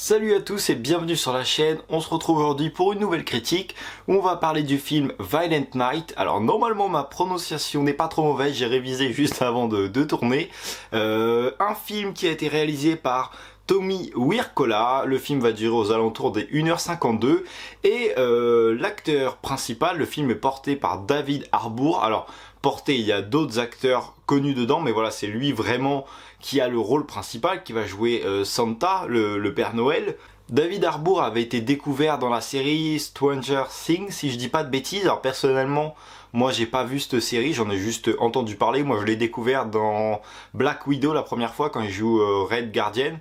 Salut à tous et bienvenue sur la chaîne. On se retrouve aujourd'hui pour une nouvelle critique où on va parler du film Violent Night. Alors normalement ma prononciation n'est pas trop mauvaise, j'ai révisé juste avant de tourner. Un film qui a été réalisé par Tommy Wirkola. Le film va durer aux alentours des 1h52 et l'acteur principal, le film est porté par David Harbour. Alors porté, il y a d'autres acteurs connus dedans, mais voilà, c'est lui vraiment qui a le rôle principal, qui va jouer Santa, le Père Noël. David Harbour avait été découvert dans la série Stranger Things, si je dis pas de bêtises. Alors personnellement, moi j'ai pas vu cette série, j'en ai juste entendu parler. Moi je l'ai découvert dans Black Widow la première fois quand il joue Red Guardian.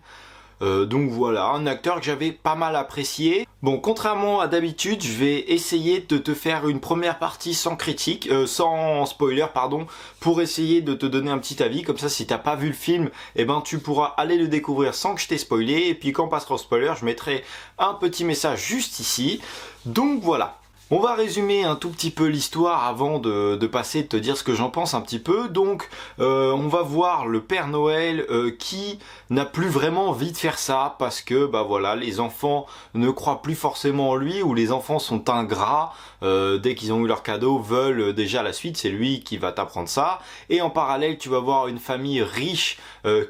Donc voilà, un acteur que j'avais pas mal apprécié. Bon, contrairement à d'habitude, je vais essayer de te faire une première partie sans critique, sans spoiler, pardon, pour essayer de te donner un petit avis. Comme ça, si t'as pas vu le film, eh ben tu pourras aller le découvrir sans que je t'ai spoilé. Et puis quand on passera au spoiler, je mettrai un petit message juste ici. Donc voilà. On va résumer un tout petit peu l'histoire avant de passer, de te dire ce que j'en pense un petit peu. Donc, on va voir le Père Noël qui n'a plus vraiment envie de faire ça parce que, bah voilà, les enfants ne croient plus forcément en lui ou les enfants sont ingrats. Dès qu'ils ont eu leur cadeau, veulent déjà la suite. C'est lui qui va t'apprendre ça. Et en parallèle, tu vas voir une famille riche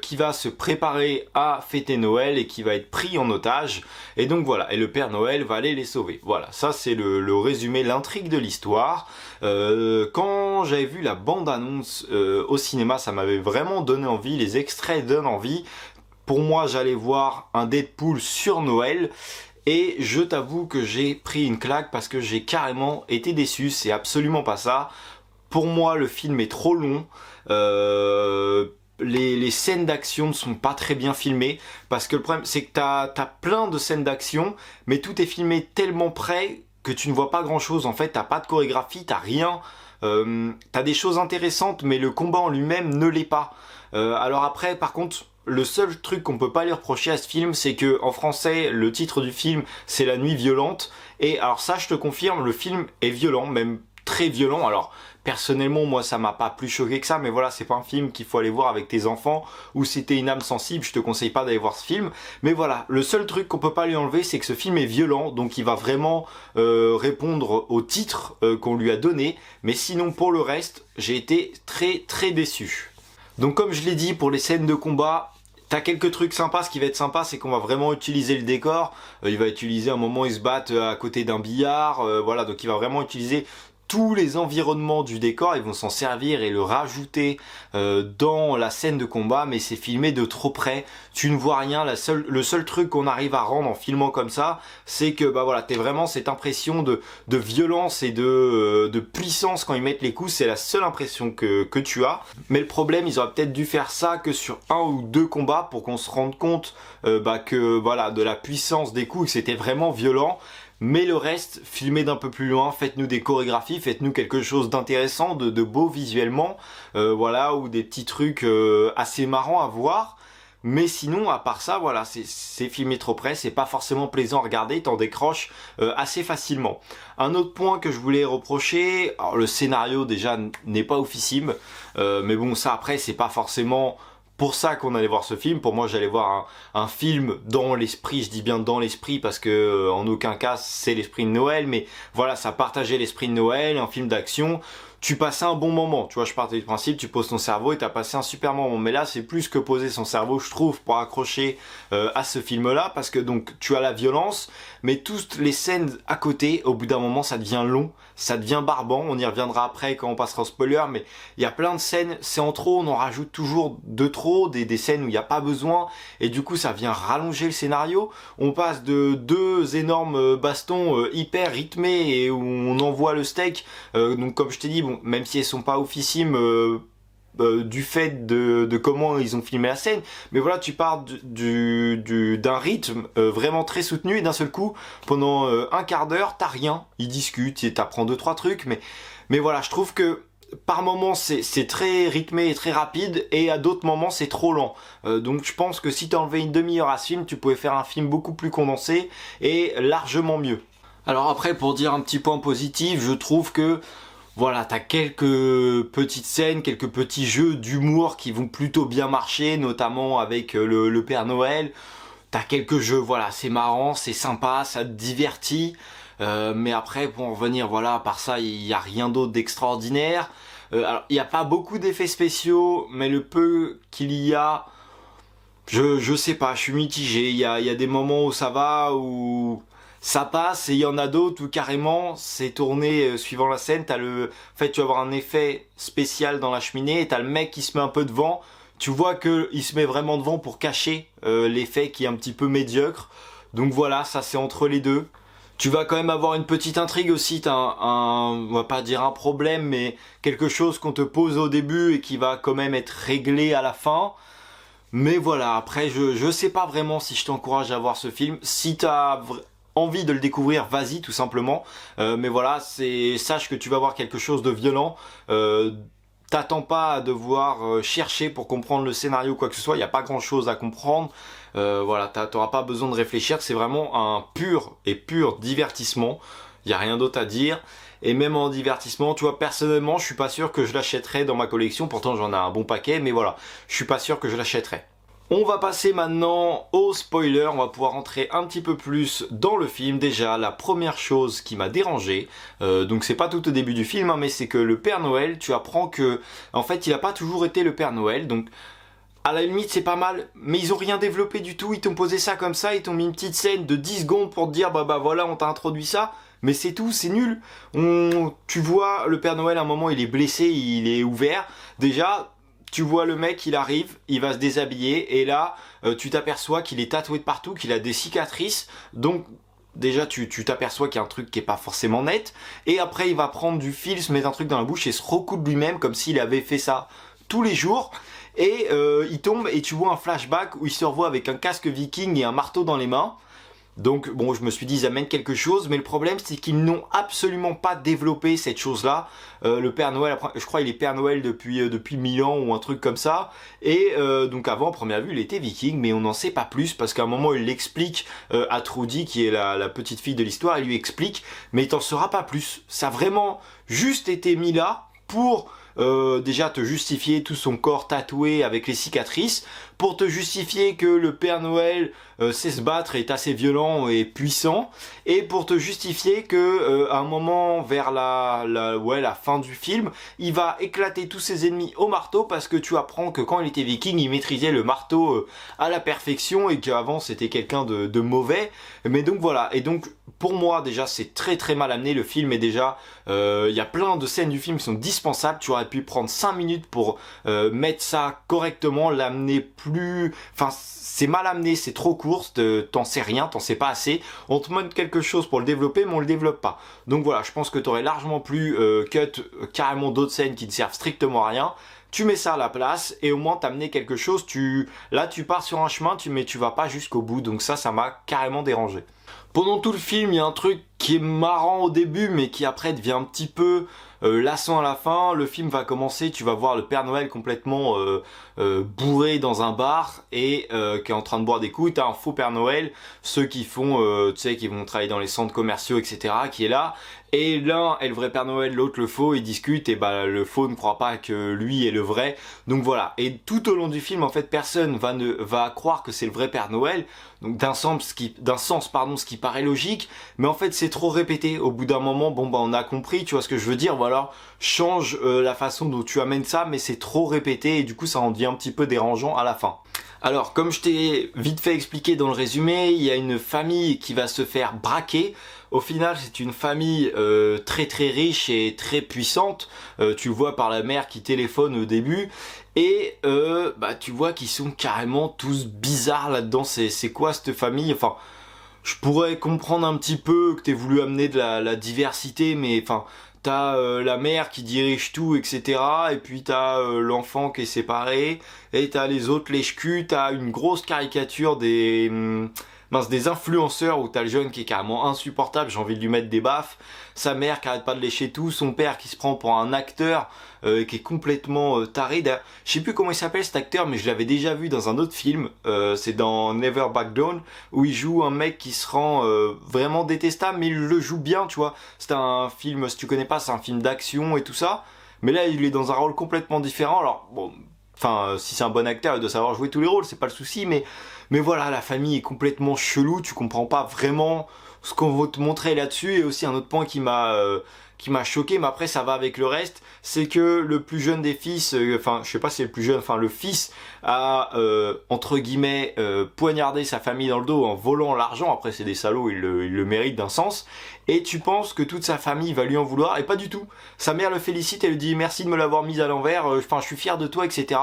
qui va se préparer à fêter Noël et qui va être pris en otage. Et donc voilà, et le Père Noël va aller les sauver. Voilà, ça c'est le résumé, l'intrigue de l'histoire. Quand j'avais vu la bande-annonce au cinéma, ça m'avait vraiment donné envie, les extraits donnent envie. Pour moi, j'allais voir un Deadpool sur Noël. Et je t'avoue que j'ai pris une claque parce que j'ai carrément été déçu, c'est absolument pas ça. Pour moi, le film est trop long. Les scènes d'action ne sont pas très bien filmées parce que le problème c'est que t'as plein de scènes d'action mais tout est filmé tellement près que tu ne vois pas grand chose. En fait, t'as pas de chorégraphie, t'as rien. T'as des choses intéressantes mais le combat en lui-même ne l'est pas. Alors après, par contre, le seul truc qu'on peut pas lui reprocher à ce film, c'est que en français, le titre du film c'est La Nuit Violente. Et alors ça, je te confirme, le film est violent, même très violent. Alors personnellement, moi ça m'a pas plus choqué que ça, mais voilà, c'est pas un film qu'il faut aller voir avec tes enfants ou si t'es une âme sensible, je te conseille pas d'aller voir ce film. Mais voilà, le seul truc qu'on peut pas lui enlever, c'est que ce film est violent, donc il va vraiment répondre au titre qu'on lui a donné. Mais sinon, pour le reste, j'ai été très déçu. Donc comme je l'ai dit, pour les scènes de combat, t'as quelques trucs sympas. Ce qui va être sympa, c'est qu'on va vraiment utiliser le décor. Il va utiliser un moment, ils se battent à côté d'un billard. Voilà, donc il va vraiment utiliser tous les environnements du décor, ils vont s'en servir et le rajouter dans la scène de combat, mais c'est filmé de trop près, tu ne vois rien. Le seul truc qu'on arrive à rendre en filmant comme ça, c'est que bah voilà, t'as vraiment cette impression de violence et de puissance quand ils mettent les coups, c'est la seule impression que tu as. Mais le problème, ils auraient peut-être dû faire ça que sur un ou deux combats pour qu'on se rende compte que voilà, de la puissance des coups, que c'était vraiment violent. Mais le reste, filmez d'un peu plus loin, faites-nous des chorégraphies, faites-nous quelque chose d'intéressant, de beau visuellement, voilà, ou des petits trucs assez marrants à voir. Mais sinon, à part ça, voilà, c'est filmé trop près, c'est pas forcément plaisant à regarder, t'en décroches assez facilement. Un autre point que je voulais reprocher, alors le scénario déjà n'est pas oufissime, mais bon, ça après, c'est pas forcément pour ça qu'on allait voir ce film. Pour moi, j'allais voir un film dans l'esprit, je dis bien dans l'esprit parce que en aucun cas c'est l'esprit de Noël, mais voilà, ça partageait l'esprit de Noël, un film d'action. Tu passais un bon moment, tu vois, je partais du principe, tu poses ton cerveau et t'as passé un super moment. Mais là, c'est plus que poser son cerveau, je trouve, pour accrocher à ce film-là, parce que donc tu as la violence, mais toutes les scènes à côté, au bout d'un moment, ça devient long, ça devient barbant. On y reviendra après quand on passera au spoiler, mais il y a plein de scènes, c'est en trop, on en rajoute toujours de trop, des scènes où il n'y a pas besoin, et du coup, ça vient rallonger le scénario. On passe de deux énormes bastons hyper rythmés et où on envoie le steak, donc comme je t'ai dit, bon, même si elles sont pas ouffissimes du fait de comment ils ont filmé la scène, mais voilà, tu pars d'un rythme vraiment très soutenu et d'un seul coup, pendant un quart d'heure, t'as rien, ils discutent, et t'apprends deux trois trucs, mais voilà, je trouve que par moments c'est très rythmé et très rapide et à d'autres moments c'est trop lent. Donc je pense que si t'enlevais une demi-heure à ce film, tu pouvais faire un film beaucoup plus condensé et largement mieux. Alors après, pour dire un petit point positif, je trouve que voilà, t'as quelques petites scènes, quelques petits jeux d'humour qui vont plutôt bien marcher, notamment avec le Père Noël. T'as quelques jeux, voilà, c'est marrant, c'est sympa, ça te divertit. Mais après, pour en revenir, voilà, à part ça, il n'y a rien d'autre d'extraordinaire. Alors, il n'y a pas beaucoup d'effets spéciaux, mais le peu qu'il y a, je sais pas, je suis mitigé. Il y a des moments où ça va, où ça passe, et il y en a d'autres où carrément c'est tourné suivant la scène. En fait, tu vas avoir un effet spécial dans la cheminée, et t'as le mec qui se met un peu devant. Tu vois qu'il se met vraiment devant pour cacher l'effet qui est un petit peu médiocre. Donc voilà, ça c'est entre les deux. Tu vas quand même avoir une petite intrigue aussi, t'as on va pas dire un problème, mais quelque chose qu'on te pose au début et qui va quand même être réglé à la fin. Mais voilà, après je sais pas vraiment si je t'encourage à voir ce film. Si t'as envie de le découvrir, vas-y tout simplement. Mais voilà, sache que tu vas voir quelque chose de violent. T'attends pas à devoir chercher pour comprendre le scénario ou quoi que ce soit, il n'y a pas grand chose à comprendre. Voilà, t'auras pas besoin de réfléchir, c'est vraiment un pur divertissement. Il n'y a rien d'autre à dire. Et même en divertissement, tu vois, personnellement, je suis pas sûr que je l'achèterais dans ma collection. Pourtant, j'en ai un bon paquet, mais voilà, je suis pas sûr que je l'achèterais. On va passer maintenant au spoiler, on va pouvoir rentrer un petit peu plus dans le film. Déjà, la première chose qui m'a dérangé, donc c'est pas tout au début du film, hein, mais c'est que le Père Noël, tu apprends que, en fait, il a pas toujours été le Père Noël, donc à la limite c'est pas mal, mais ils ont rien développé du tout, ils t'ont posé ça comme ça, ils t'ont mis une petite scène de 10 secondes pour te dire bah voilà, on t'a introduit ça. Mais c'est tout, c'est nul. Tu vois, le Père Noël à un moment il est blessé, il est ouvert. Déjà, tu vois le mec, il arrive, il va se déshabiller, et là, tu t'aperçois qu'il est tatoué de partout, qu'il a des cicatrices, donc déjà tu t'aperçois qu'il y a un truc qui est pas forcément net, et après il va prendre du fil, se mettre un truc dans la bouche et se recoudre lui-même comme s'il avait fait ça tous les jours, et il tombe et tu vois un flashback où il se revoit avec un casque viking et un marteau dans les mains. Donc bon, je me suis dit ils amènent quelque chose, mais le problème c'est qu'ils n'ont absolument pas développé cette chose-là. Le Père Noël, je crois il est Père Noël depuis 1000 ans ou un truc comme ça. Et donc avant, à première vue, il était viking, mais on n'en sait pas plus parce qu'à un moment il l'explique à Trudy, qui est la petite fille de l'histoire, il lui explique, mais il t'en saura pas plus. Ça a vraiment juste été mis là pour déjà te justifier tout son corps tatoué avec les cicatrices, pour te justifier que le Père Noël sait se battre, est assez violent et puissant, et pour te justifier que à un moment vers la fin du film, il va éclater tous ses ennemis au marteau, parce que tu apprends que quand il était viking, il maîtrisait le marteau à la perfection, et qu'avant c'était quelqu'un de mauvais. Mais donc voilà, et donc pour moi déjà c'est très très mal amené le film, et déjà il y a plein de scènes du film qui sont dispensables. Tu aurais pu prendre 5 minutes pour mettre ça correctement, l'amener plus... Enfin c'est mal amené, c'est trop court, t'en sais rien, t'en sais pas assez. On te montre quelque chose pour le développer, mais on le développe pas. Donc voilà, je pense que t'aurais largement plus cut carrément d'autres scènes qui ne servent strictement à rien. Tu mets ça à la place, et au moins t'amener quelque chose. Là tu pars sur un chemin, mais tu vas pas jusqu'au bout. Donc ça m'a carrément dérangé. Pendant tout le film, il y a un truc qui est marrant au début, mais qui après devient un petit peu lassant à la fin. Le film va commencer, tu vas voir le Père Noël complètement bourré dans un bar, et qui est en train de boire des coups. T'as un faux Père Noël, ceux qui font, tu sais, qui vont travailler dans les centres commerciaux, etc., qui est là. Et l'un est le vrai Père Noël, l'autre le faux, ils discutent, et bah le faux ne croit pas que lui est le vrai. Donc voilà, et tout au long du film, en fait, personne va croire que c'est le vrai Père Noël. Donc d'un sens, ce qui paraît logique, mais en fait c'est trop répété. Au bout d'un moment, bon bah on a compris, tu vois ce que je veux dire, voilà, change la façon dont tu amènes ça, mais c'est trop répété, et du coup ça en devient un petit peu dérangeant à la fin. Alors, comme je t'ai vite fait expliqué dans le résumé, il y a une famille qui va se faire braquer. Au final, c'est une famille très très riche et très puissante. Tu le vois par la mère qui téléphone au début. Et bah, tu vois qu'ils sont carrément tous bizarres là-dedans. C'est quoi cette famille? Enfin, je pourrais comprendre un petit peu que t'aies voulu amener de la diversité, mais enfin... T'as la mère qui dirige tout, etc. Et puis t'as l'enfant qui est séparé. Et t'as les autres lèche-cul. T'as une grosse caricature des influenceurs, où t'as le jeune qui est carrément insupportable. J'ai envie de lui mettre des baffes. Sa mère qui arrête pas de lécher tout. Son père qui se prend pour un acteur qui est complètement taré. Je sais plus comment il s'appelle cet acteur, mais je l'avais déjà vu dans un autre film. C'est dans Never Back Down, où il joue un mec qui se rend vraiment détestable, mais il le joue bien, tu vois. C'est un film, si tu connais pas, c'est un film d'action et tout ça. Mais là, il est dans un rôle complètement différent. Alors, bon, enfin, si c'est un bon acteur, il doit savoir jouer tous les rôles, c'est pas le souci, mais Mais voilà, la famille est complètement chelou, tu comprends pas vraiment ce qu'on veut te montrer là-dessus. Et aussi un autre point qui m'a choqué, mais après ça va avec le reste, c'est que le plus jeune des fils, enfin je sais pas si c'est le plus jeune, enfin le fils a entre guillemets poignardé sa famille dans le dos en volant l'argent. Après c'est des salauds, ils le méritent d'un sens. Et tu penses que toute sa famille va lui en vouloir, et pas du tout. Sa mère le félicite et lui dit merci de me l'avoir mise à l'envers, enfin je suis fier de toi, etc.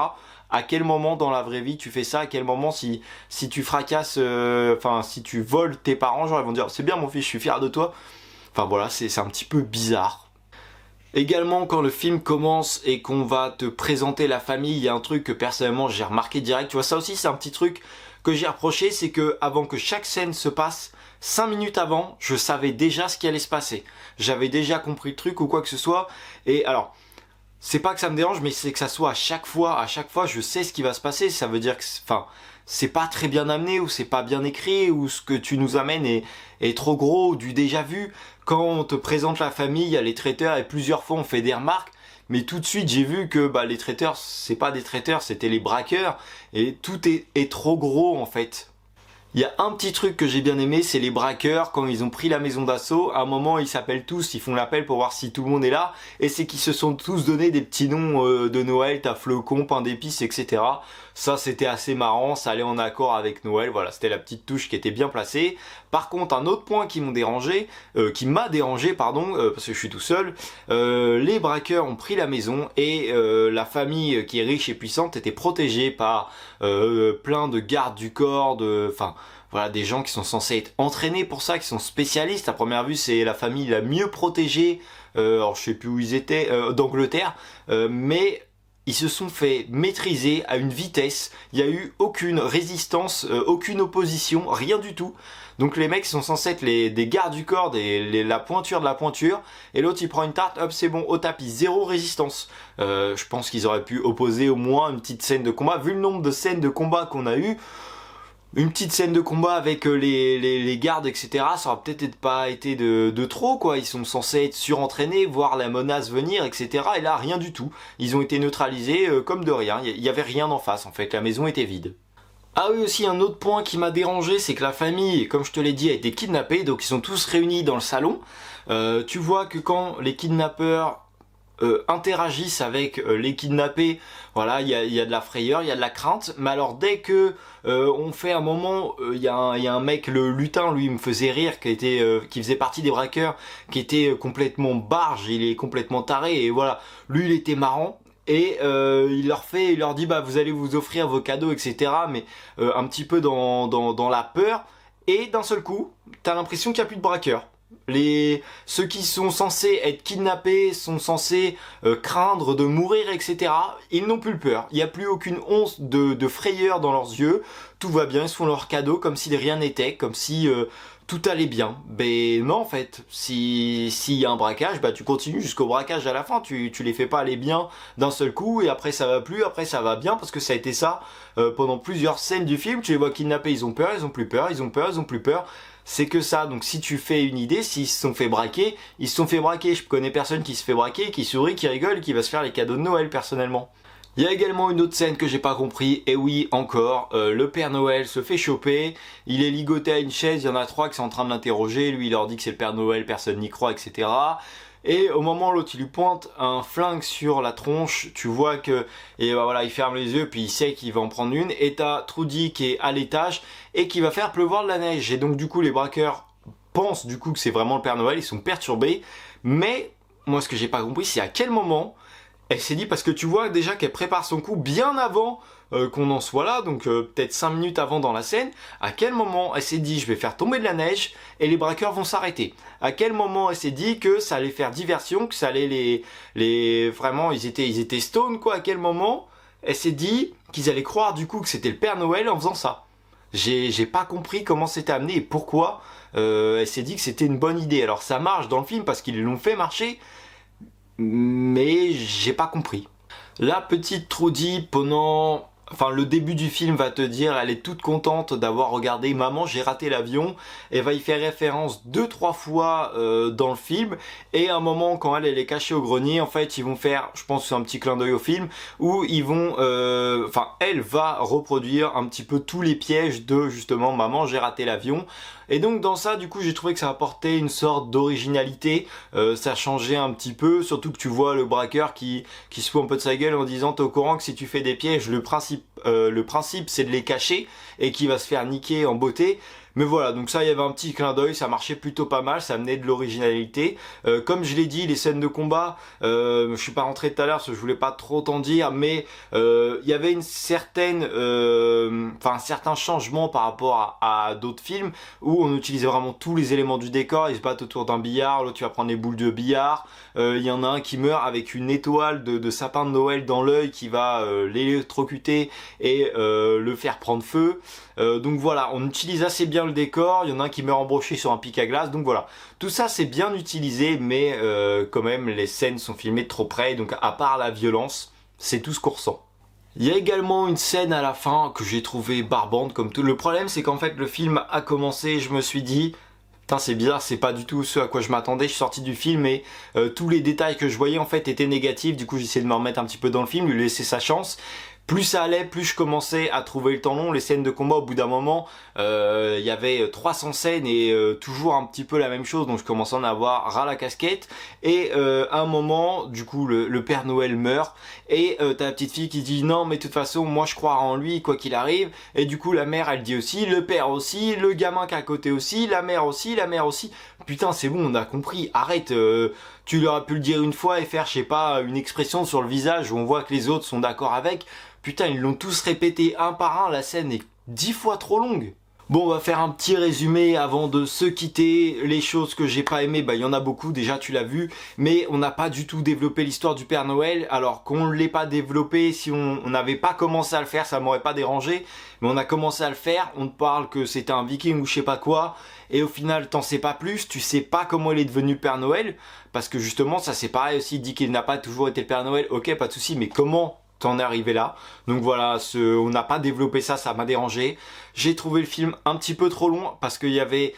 À quel moment dans la vraie vie tu fais ça? À quel moment si tu fracasses, enfin si tu voles tes parents, genre ils vont dire c'est bien mon fils, je suis fier de toi. Enfin voilà, c'est un petit peu bizarre. Également, quand le film commence et qu'on va te présenter la famille, il y a un truc que personnellement j'ai remarqué direct. Tu vois, ça aussi c'est un petit truc que j'ai reproché, c'est que avant que chaque scène se passe, 5 minutes avant, je savais déjà ce qui allait se passer. J'avais déjà compris le truc ou quoi que ce soit. Et alors, c'est pas que ça me dérange, mais c'est que ça soit à chaque fois, je sais ce qui va se passer. Ça veut dire que, enfin, c'est pas très bien amené, ou c'est pas bien écrit, ou ce que tu nous amènes est trop gros, ou du déjà vu. Quand on te présente la famille, il y a les traiteurs, et plusieurs fois on fait des remarques, mais tout de suite j'ai vu que les traiteurs, c'est pas des traiteurs, c'était les braqueurs, et tout est trop gros en fait. Il y a un petit truc que j'ai bien aimé, c'est les braqueurs, quand ils ont pris la maison d'assaut, à un moment ils s'appellent tous, ils font l'appel pour voir si tout le monde est là, et c'est qu'ils se sont tous donné des petits noms de Noël, t'as flocon, pain d'épices, etc. Ça c'était assez marrant, ça allait en accord avec Noël, voilà, c'était la petite touche qui était bien placée. Par contre, un autre point qui m'a dérangé, parce que je suis tout seul, les braqueurs ont pris la maison et la famille qui est riche et puissante était protégée par plein de gardes du corps, voilà, des gens qui sont censés être entraînés pour ça, qui sont spécialistes. À première vue, c'est la famille la mieux protégée, alors je sais plus où ils étaient, d'Angleterre, mais ils se sont fait maîtriser à une vitesse, il n'y a eu aucune résistance, aucune opposition, rien du tout. Donc les mecs sont censés être des gardes du corps, la pointure de la pointure, et l'autre il prend une tarte, hop c'est bon, au tapis, zéro résistance. Je pense qu'ils auraient pu opposer au moins une petite scène de combat, vu le nombre de scènes de combat qu'on a eu. Une petite scène de combat avec les gardes, etc. Ça aurait peut-être pas été de trop, quoi. Ils sont censés être surentraînés, voir la menace venir, etc. Et là, rien du tout. Ils ont été neutralisés comme de rien. Il y avait rien en face, en fait. La maison était vide. Ah oui, aussi, un autre point qui m'a dérangé, c'est que la famille, comme je te l'ai dit, a été kidnappée. Donc, ils sont tous réunis dans le salon. Tu vois que quand les kidnappeurs interagissent avec les kidnappés, voilà, il y a de la frayeur, il y a de la crainte, mais alors dès que on fait un moment, il y a un mec, le lutin, lui, il me faisait rire, qui faisait partie des braqueurs, qui était complètement barge, il est complètement taré, et voilà, lui il était marrant. Et il leur dit bah vous allez vous offrir vos cadeaux, etc. Mais un petit peu dans la peur. Et d'un seul coup, t'as l'impression qu'il n'y a plus de braqueurs. Ceux qui sont censés être kidnappés sont censés craindre de mourir, etc. Ils n'ont plus peur. Il n'y a plus aucune once de frayeur dans leurs yeux. Tout va bien, ils se font leurs cadeaux comme si de rien n'était, comme si tout allait bien. Ben non en fait, s'il y a un braquage, bah tu continues jusqu'au braquage à la fin. Tu les fais pas aller bien d'un seul coup et après ça va plus, après ça va bien, parce que ça a été ça pendant plusieurs scènes du film. Tu les vois kidnapper, ils ont peur, ils ont plus peur, ils ont peur, ils ont plus peur. C'est que ça, donc si tu fais une idée, s'ils se sont fait braquer, ils se sont fait braquer. Je connais personne qui se fait braquer, qui sourit, qui rigole, qui va se faire les cadeaux de Noël personnellement. Il y a également une autre scène que j'ai pas compris, et oui, encore, le Père Noël se fait choper, il est ligoté à une chaise, il y en a 3 qui sont en train de l'interroger, lui il leur dit que c'est le Père Noël, personne n'y croit, etc. Et au moment où l'autre il lui pointe un flingue sur la tronche, tu vois que, et bah voilà, il ferme les yeux, puis il sait qu'il va en prendre une, et t'as Trudy qui est à l'étage, et qui va faire pleuvoir de la neige, et donc du coup les braqueurs pensent du coup que c'est vraiment le Père Noël, ils sont perturbés, mais moi ce que j'ai pas compris c'est à quel moment elle s'est dit, parce que tu vois déjà qu'elle prépare son coup bien avant qu'on en soit là, donc peut-être 5 minutes avant dans la scène, à quel moment elle s'est dit je vais faire tomber de la neige et les braqueurs vont s'arrêter. À quel moment elle s'est dit que ça allait faire diversion, que ça allait vraiment ils étaient stone quoi. À quel moment elle s'est dit qu'ils allaient croire du coup que c'était le Père Noël en faisant ça. J'ai pas compris comment c'était amené et pourquoi elle s'est dit que c'était une bonne idée. Alors ça marche dans le film parce qu'ils l'ont fait marcher, mais j'ai pas compris. La petite Trudy, pendant Enfin, le début du film va te dire, elle est toute contente d'avoir regardé Maman, j'ai raté l'avion, et va y faire référence 2-3 fois dans le film, et à un moment, quand elle est cachée au grenier, en fait, ils vont faire, je pense que c'est un petit clin d'œil au film, où ils vont, enfin, elle va reproduire un petit peu tous les pièges de, justement, Maman, j'ai raté l'avion. Et donc dans ça, du coup, j'ai trouvé que ça apportait une sorte d'originalité, ça changeait un petit peu, surtout que tu vois le braqueur qui se fout un peu de sa gueule en disant t'es au courant que si tu fais des pièges, le principe c'est de les cacher et qui va se faire niquer en beauté. Mais voilà, donc ça, il y avait un petit clin d'œil, ça marchait plutôt pas mal, ça amenait de l'originalité. Comme je l'ai dit, les scènes de combat, je suis pas rentré tout à l'heure parce que je voulais pas trop t'en dire, mais il y avait une certaine, un certain changement par rapport à d'autres films où on utilisait vraiment tous les éléments du décor. Ils se battent autour d'un billard, l'autre tu vas prendre des boules de billard. Il y en a un qui meurt avec une étoile de sapin de Noël dans l'œil qui va l'électrocuter et le faire prendre feu. Donc voilà, on utilise assez bien le décor. Il y en a un qui meurt embroché sur un pic à glace. Donc voilà, tout ça c'est bien utilisé, mais quand même les scènes sont filmées de trop près. Donc à part la violence, c'est tout ce qu'on ressent. Il y a également une scène à la fin que j'ai trouvé barbante comme tout. Le problème c'est qu'en fait le film a commencé et je me suis dit putain c'est bizarre, c'est pas du tout ce à quoi je m'attendais. Je suis sorti du film et tous les détails que je voyais en fait étaient négatifs. Du coup j'ai essayé de me remettre un petit peu dans le film, lui laisser sa chance. Plus ça allait, plus je commençais à trouver le temps long. Les scènes de combat, au bout d'un moment, il y avait 300 scènes et toujours un petit peu la même chose. Donc je commençais à en avoir ras la casquette. Et à un moment, du coup, le Père Noël meurt. Et t'as la petite fille qui dit non, mais de toute façon, moi je crois en lui, quoi qu'il arrive. Et du coup, la mère, elle dit aussi, le père aussi, le gamin qui est à côté aussi, la mère aussi, la mère aussi. Putain, c'est bon, on a compris. Arrête. Tu leur as pu le dire une fois et faire, je sais pas, une expression sur le visage où on voit que les autres sont d'accord avec. Putain, ils l'ont tous répété un par un, la scène est 10 fois trop longue. Bon, on va faire un petit résumé avant de se quitter. Les choses que j'ai pas aimées, bah il y en a beaucoup, déjà tu l'as vu, mais on n'a pas du tout développé l'histoire du Père Noël. Alors qu'on ne l'ait pas développé, si on n'avait pas commencé à le faire, ça m'aurait pas dérangé. Mais on a commencé à le faire, on te parle que c'était un viking ou je sais pas quoi, et au final t'en sais pas plus, tu sais pas comment il est devenu Père Noël, parce que justement ça c'est pareil aussi, il dit qu'il n'a pas toujours été le Père Noël, ok pas de souci, mais comment t'en es arrivé là? Donc voilà, on n'a pas développé ça, ça m'a dérangé. J'ai trouvé le film un petit peu trop long parce qu'il y avait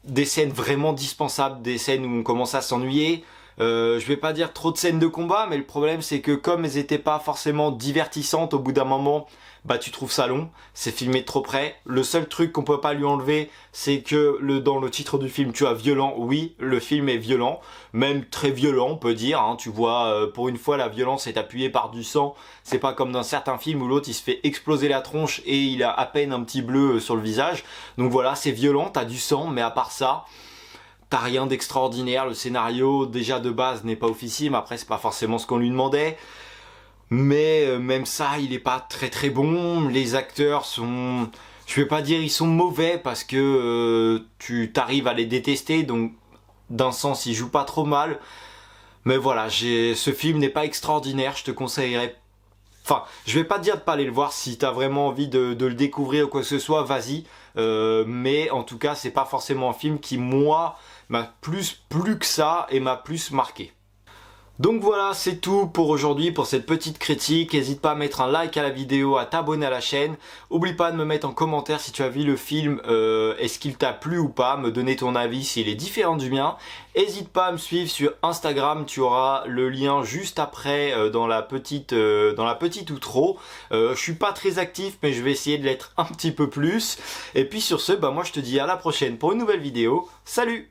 des scènes vraiment dispensables, des scènes où on commençait à s'ennuyer. Je vais pas dire trop de scènes de combat, mais le problème c'est que comme elles étaient pas forcément divertissantes, au bout d'un moment, bah tu trouves ça long, c'est filmé de trop près. Le seul truc qu'on peut pas lui enlever, c'est que dans le titre du film, tu as violent. Oui, le film est violent, même très violent, on peut dire. Hein. Tu vois, pour une fois, la violence est appuyée par du sang. C'est pas comme dans certains films où l'autre il se fait exploser la tronche et il a à peine un petit bleu sur le visage. Donc voilà, c'est violent, t'as du sang, mais à part ça, t'as rien d'extraordinaire. Le scénario, déjà de base, n'est pas officiel, mais après, c'est pas forcément ce qu'on lui demandait. Mais même ça, il est pas très très bon. Les acteurs sont, je vais pas dire ils sont mauvais parce que tu t'arrives à les détester. Donc d'un sens, ils jouent pas trop mal. Mais voilà, ce film n'est pas extraordinaire. Je te conseillerais. Enfin, je vais pas te dire de pas aller le voir. Si t'as vraiment envie de le découvrir ou quoi que ce soit, vas-y. Mais en tout cas, c'est pas forcément un film qui moi m'a plus que ça et m'a plus marqué. Donc voilà, c'est tout pour aujourd'hui, pour cette petite critique. N'hésite pas à mettre un like à la vidéo, à t'abonner à la chaîne. Oublie pas de me mettre en commentaire si tu as vu le film, est-ce qu'il t'a plu ou pas, me donner ton avis s'il est différent du mien. N'hésite pas à me suivre sur Instagram, tu auras le lien juste après dans la petite outro. Je suis pas très actif, mais je vais essayer de l'être un petit peu plus. Et puis sur ce, bah moi je te dis à la prochaine pour une nouvelle vidéo. Salut!